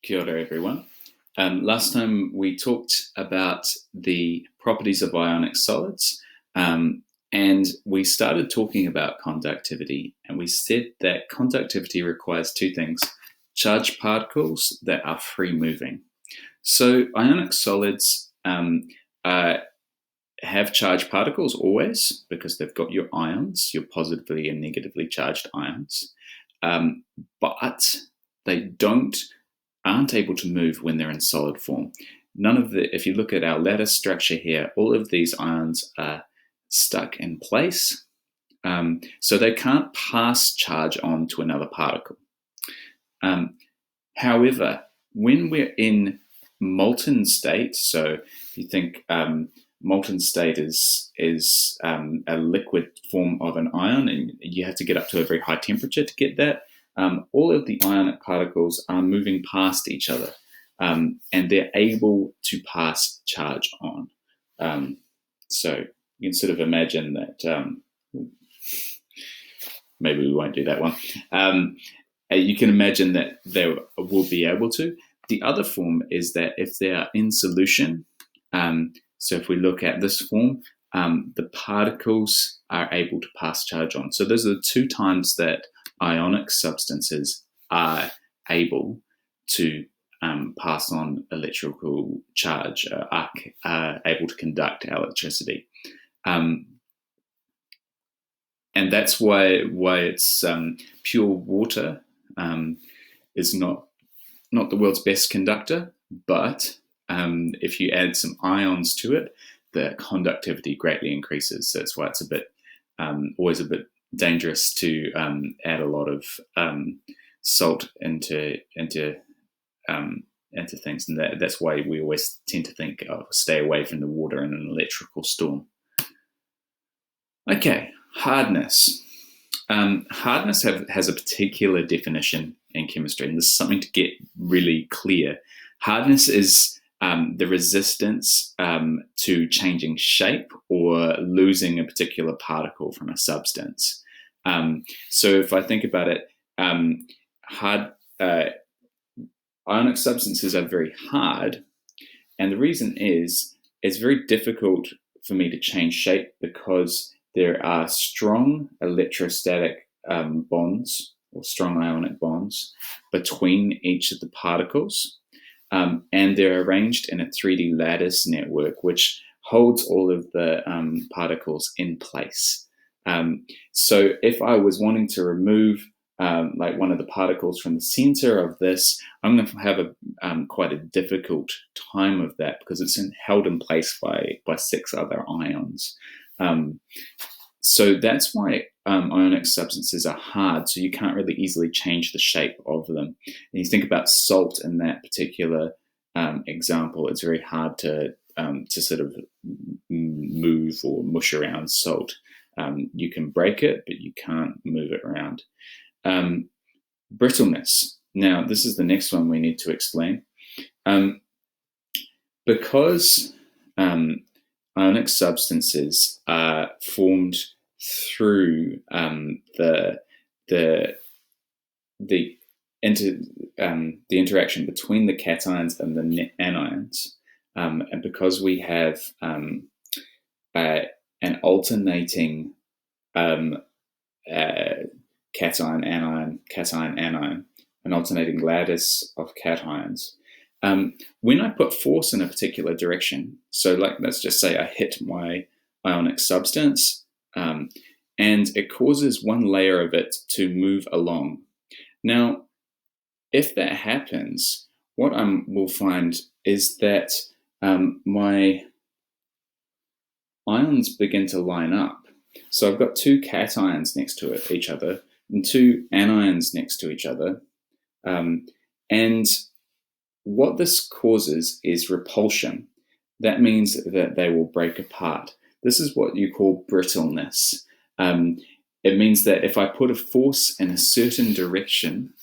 Kia ora, everyone. Last time we talked about the properties of ionic solids, and we started talking about conductivity, and we said that conductivity requires two things: charged particles that are free moving. So ionic solids have charged particles always, because they've got your ions, your positively and negatively charged ions, but they aren't able to move when they're in solid form. If you look at our lattice structure here, all of these ions are stuck in place, so they can't pass charge on to another particle. However, when we're in molten state, so if you think molten state is a liquid form of an ion, and you have to get up to a very high temperature to get that, all of the ionic particles are moving past each other, and they're able to pass charge on. So you can sort of imagine that, maybe we won't do that one. You can imagine that they will be able to. The other form is that if they are in solution, so if we look at this form, the particles are able to pass charge on. So those are the two times that ionic substances are able to pass on electrical charge, are able to conduct electricity. And that's why it's pure water is not the world's best conductor, but if you add some ions to it, the conductivity greatly increases. So that's why it's always a bit dangerous to add a lot of salt into things, and that's why we always tend to think stay away from the water in an electrical storm. Okay, hardness. Hardness has a particular definition in chemistry, and this is something to get really clear. Hardness is the resistance to changing shape or losing a particular particle from a substance. So if I think about it, ionic substances are very hard, and the reason is it's very difficult for me to change shape because there are strong electrostatic bonds or strong ionic bonds between each of the particles, and they're arranged in a 3D lattice network which holds all of the particles in place. So if I was wanting to remove like one of the particles from the center of this, I'm going to have quite a difficult time of that because it's held in place by 6 other ions. So that's why ionic substances are hard, so you can't really easily change the shape of them. And you think about salt in that particular example, it's very hard to sort of move or mush around salt. You can break it, but you can't move it around. Brittleness. Now, this is the next one we need to explain. Because ionic substances are formed through the interaction between the cations and the anions, and because we have an alternating cation, anion, an alternating lattice of cations. When I put force in a particular direction, so like let's just say I hit my ionic substance, and it causes one layer of it to move along. Now, if that happens, what I will find is that my ions begin to line up. So I've got 2 cations next to each other and 2 anions next to each other, and what this causes is repulsion. That means that they will break apart. This is what you call brittleness. It means that if I put a force in a certain direction,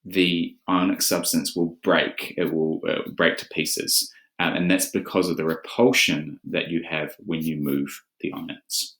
the ionic substance will break. It will break to pieces. And that's because of the repulsion that you have when you move the ions.